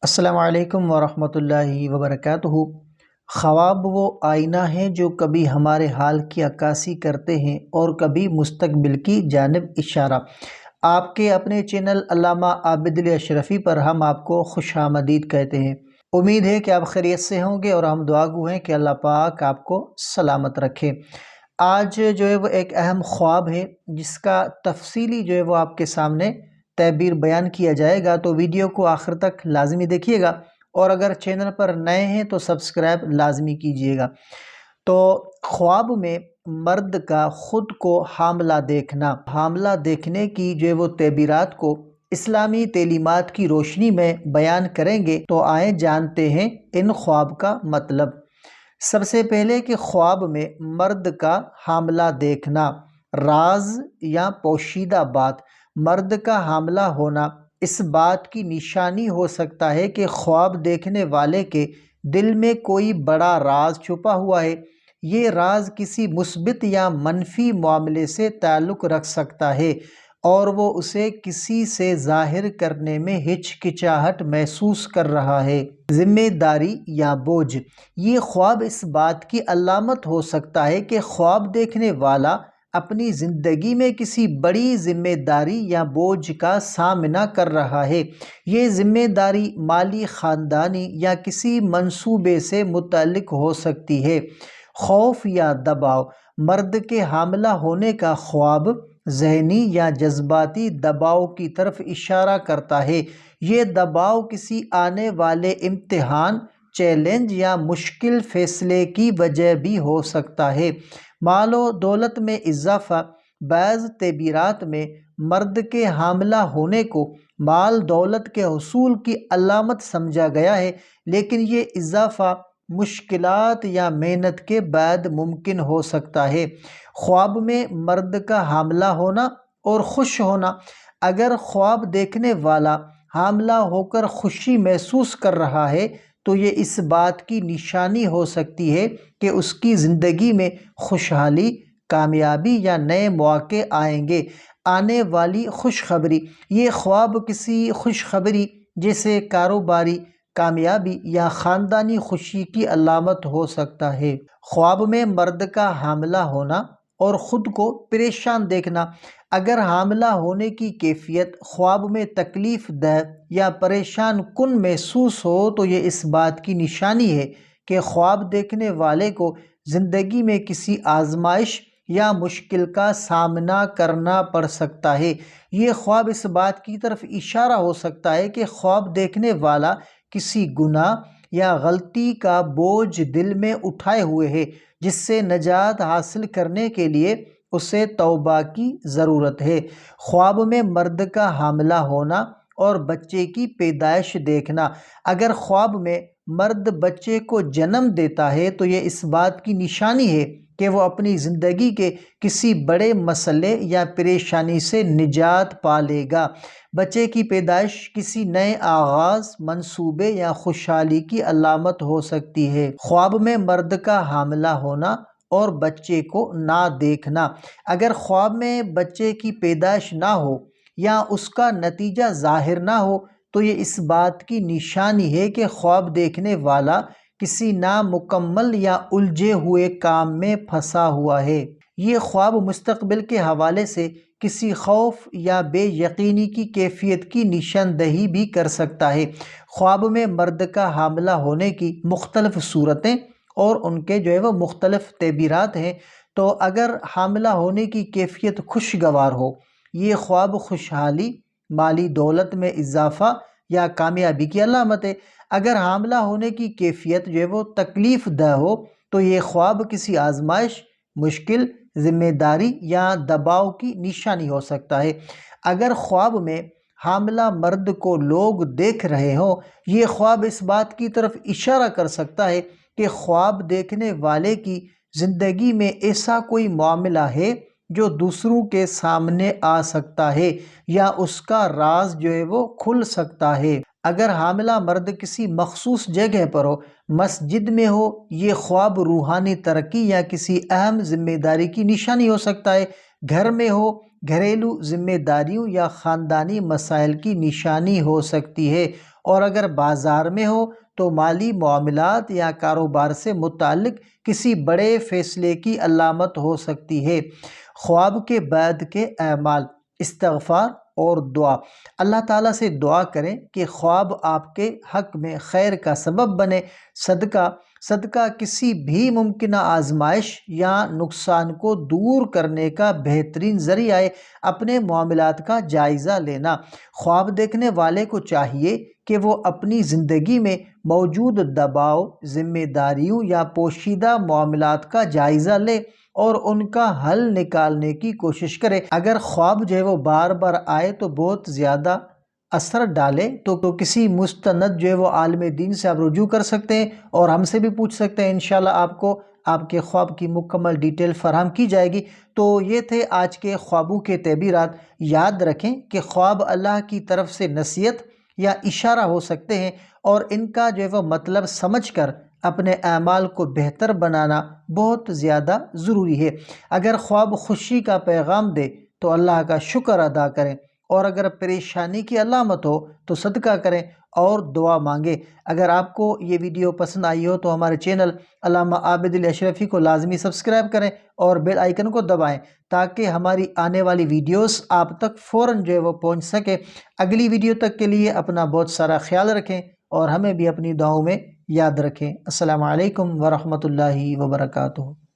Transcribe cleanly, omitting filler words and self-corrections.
السلام علیکم ورحمۃ اللہ وبرکاتہ۔ خواب وہ آئینہ ہیں جو کبھی ہمارے حال کی عکاسی کرتے ہیں اور کبھی مستقبل کی جانب اشارہ۔ آپ کے اپنے چینل علامہ عابد علی اشرفی پر ہم آپ کو خوش آمدید کہتے ہیں۔ امید ہے کہ آپ خیریت سے ہوں گے اور ہم دعا گو ہیں کہ اللہ پاک آپ کو سلامت رکھے۔ آج جو ہے وہ ایک اہم خواب ہے جس کا تفصیلی جو ہے وہ آپ کے سامنے تعبیر بیان کیا جائے گا، تو ویڈیو کو آخر تک لازمی دیکھیے گا، اور اگر چینل پر نئے ہیں تو سبسکرائب لازمی کیجیے گا۔ تو خواب میں مرد کا خود کو حاملہ دیکھنے کی جو ہے وہ تعبیرات کو اسلامی تعلیمات کی روشنی میں بیان کریں گے۔ تو آئیں جانتے ہیں ان خواب کا مطلب۔ سب سے پہلے کہ خواب میں مرد کا حاملہ دیکھنا راز یا پوشیدہ بات۔ مرد کا حاملہ ہونا اس بات کی نشانی ہو سکتا ہے کہ خواب دیکھنے والے کے دل میں کوئی بڑا راز چھپا ہوا ہے۔ یہ راز کسی مثبت یا منفی معاملے سے تعلق رکھ سکتا ہے اور وہ اسے کسی سے ظاہر کرنے میں ہچکچاہٹ محسوس کر رہا ہے۔ ذمہ داری یا بوجھ۔ یہ خواب اس بات کی علامت ہو سکتا ہے کہ خواب دیکھنے والا اپنی زندگی میں کسی بڑی ذمہ داری یا بوجھ کا سامنا کر رہا ہے۔ یہ ذمہ داری مالی، خاندانی یا کسی منصوبے سے متعلق ہو سکتی ہے۔ خوف یا دباؤ۔ مرد کے حاملہ ہونے کا خواب ذہنی یا جذباتی دباؤ کی طرف اشارہ کرتا ہے۔ یہ دباؤ کسی آنے والے امتحان، چیلنج یا مشکل فیصلے کی وجہ بھی ہو سکتا ہے۔ مال و دولت میں اضافہ۔ بعض تعبیرات میں مرد کے حاملہ ہونے کو مال دولت کے حصول کی علامت سمجھا گیا ہے، لیکن یہ اضافہ مشکلات یا محنت کے بعد ممکن ہو سکتا ہے۔ خواب میں مرد کا حاملہ ہونا اور خوش ہونا۔ اگر خواب دیکھنے والا حاملہ ہو کر خوشی محسوس کر رہا ہے تو یہ اس بات کی نشانی ہو سکتی ہے کہ اس کی زندگی میں خوشحالی، کامیابی یا نئے مواقع آئیں گے۔ آنے والی خوشخبری۔ یہ خواب کسی خوشخبری جیسے کاروباری کامیابی یا خاندانی خوشی کی علامت ہو سکتا ہے۔ خواب میں مرد کا حاملہ ہونا اور خود کو پریشان دیکھنا۔ اگر حاملہ ہونے کی کیفیت خواب میں تکلیف دہ یا پریشان کن محسوس ہو تو یہ اس بات کی نشانی ہے کہ خواب دیکھنے والے کو زندگی میں کسی آزمائش یا مشکل کا سامنا کرنا پڑ سکتا ہے۔ یہ خواب اس بات کی طرف اشارہ ہو سکتا ہے کہ خواب دیکھنے والا کسی گناہ یا غلطی کا بوجھ دل میں اٹھائے ہوئے ہے، جس سے نجات حاصل کرنے کے لیے اسے توبہ کی ضرورت ہے۔ خواب میں مرد کا حاملہ ہونا اور بچے کی پیدائش دیکھنا۔ اگر خواب میں مرد بچے کو جنم دیتا ہے تو یہ اس بات کی نشانی ہے کہ وہ اپنی زندگی کے کسی بڑے مسئلے یا پریشانی سے نجات پا لے گا۔ بچے کی پیدائش کسی نئے آغاز، منصوبے یا خوشحالی کی علامت ہو سکتی ہے۔ خواب میں مرد کا حاملہ ہونا اور بچے کو نہ دیکھنا۔ اگر خواب میں بچے کی پیدائش نہ ہو یا اس کا نتیجہ ظاہر نہ ہو تو یہ اس بات کی نشانی ہے کہ خواب دیکھنے والا کسی نامکمل یا الجھے ہوئے کام میں پھنسا ہوا ہے۔ یہ خواب مستقبل کے حوالے سے کسی خوف یا بے یقینی کی کیفیت کی نشاندہی بھی کر سکتا ہے۔ خواب میں مرد کا حاملہ ہونے کی مختلف صورتیں اور ان کے جو ہے وہ مختلف تعبیرات ہیں۔ تو اگر حاملہ ہونے کی کیفیت خوشگوار ہو، یہ خواب خوشحالی، مالی دولت میں اضافہ یا کامیابی کی علامت ہے۔ اگر حاملہ ہونے کی کیفیت جو ہے وہ تکلیف دہ ہو تو یہ خواب کسی آزمائش، مشکل، ذمہ داری یا دباؤ کی نشانی ہو سکتا ہے۔ اگر خواب میں حاملہ مرد کو لوگ دیکھ رہے ہوں، یہ خواب اس بات کی طرف اشارہ کر سکتا ہے کہ خواب دیکھنے والے کی زندگی میں ایسا کوئی معاملہ ہے جو دوسروں کے سامنے آ سکتا ہے یا اس کا راز جو ہے وہ کھل سکتا ہے۔ اگر حاملہ مرد کسی مخصوص جگہ پر ہو، مسجد میں ہو، یہ خواب روحانی ترقی یا کسی اہم ذمہ داری کی نشانی ہو سکتا ہے۔ گھر میں ہو، گھریلو ذمہ داریوں یا خاندانی مسائل کی نشانی ہو سکتی ہے۔ اور اگر بازار میں ہو تو مالی معاملات یا کاروبار سے متعلق کسی بڑے فیصلے کی علامت ہو سکتی ہے۔ خواب کے بعد کے اعمال، استغفار اور دعا۔ اللہ تعالیٰ سے دعا کریں کہ خواب آپ کے حق میں خیر کا سبب بنے۔ صدقہ کسی بھی ممکنہ آزمائش یا نقصان کو دور کرنے کا بہترین ذریعہ ہے۔ اپنے معاملات کا جائزہ لینا۔ خواب دیکھنے والے کو چاہیے کہ وہ اپنی زندگی میں موجود دباؤ، ذمہ داریوں یا پوشیدہ معاملات کا جائزہ لے اور ان کا حل نکالنے کی کوشش کرے۔ اگر خواب جو ہے وہ بار بار آئے تو بہت زیادہ اثر ڈالے تو کسی مستند جو ہے وہ عالم دین سے آپ رجوع کر سکتے ہیں اور ہم سے بھی پوچھ سکتے ہیں۔ انشاءاللہ آپ کو آپ کے خواب کی مکمل ڈیٹیل فراہم کی جائے گی۔ تو یہ تھے آج کے خوابوں کے تعبیرات۔ یاد رکھیں کہ خواب اللہ کی طرف سے نصیحت یا اشارہ ہو سکتے ہیں اور ان کا جو ہے وہ مطلب سمجھ کر اپنے اعمال کو بہتر بنانا بہت زیادہ ضروری ہے۔ اگر خواب خوشی کا پیغام دے تو اللہ کا شکر ادا کریں، اور اگر پریشانی کی علامت ہو تو صدقہ کریں اور دعا مانگیں۔ اگر آپ کو یہ ویڈیو پسند آئی ہو تو ہمارے چینل علامہ عابد علی اشرفی کو لازمی سبسکرائب کریں اور بیل آئیکن کو دبائیں تاکہ ہماری آنے والی ویڈیوز آپ تک فوراً جو ہے وہ پہنچ سکے۔ اگلی ویڈیو تک کے لیے اپنا بہت سارا خیال رکھیں اور ہمیں بھی اپنی دعاؤں میں یاد رکھیں۔ السلام علیکم ورحمۃ اللہ وبرکاتہ۔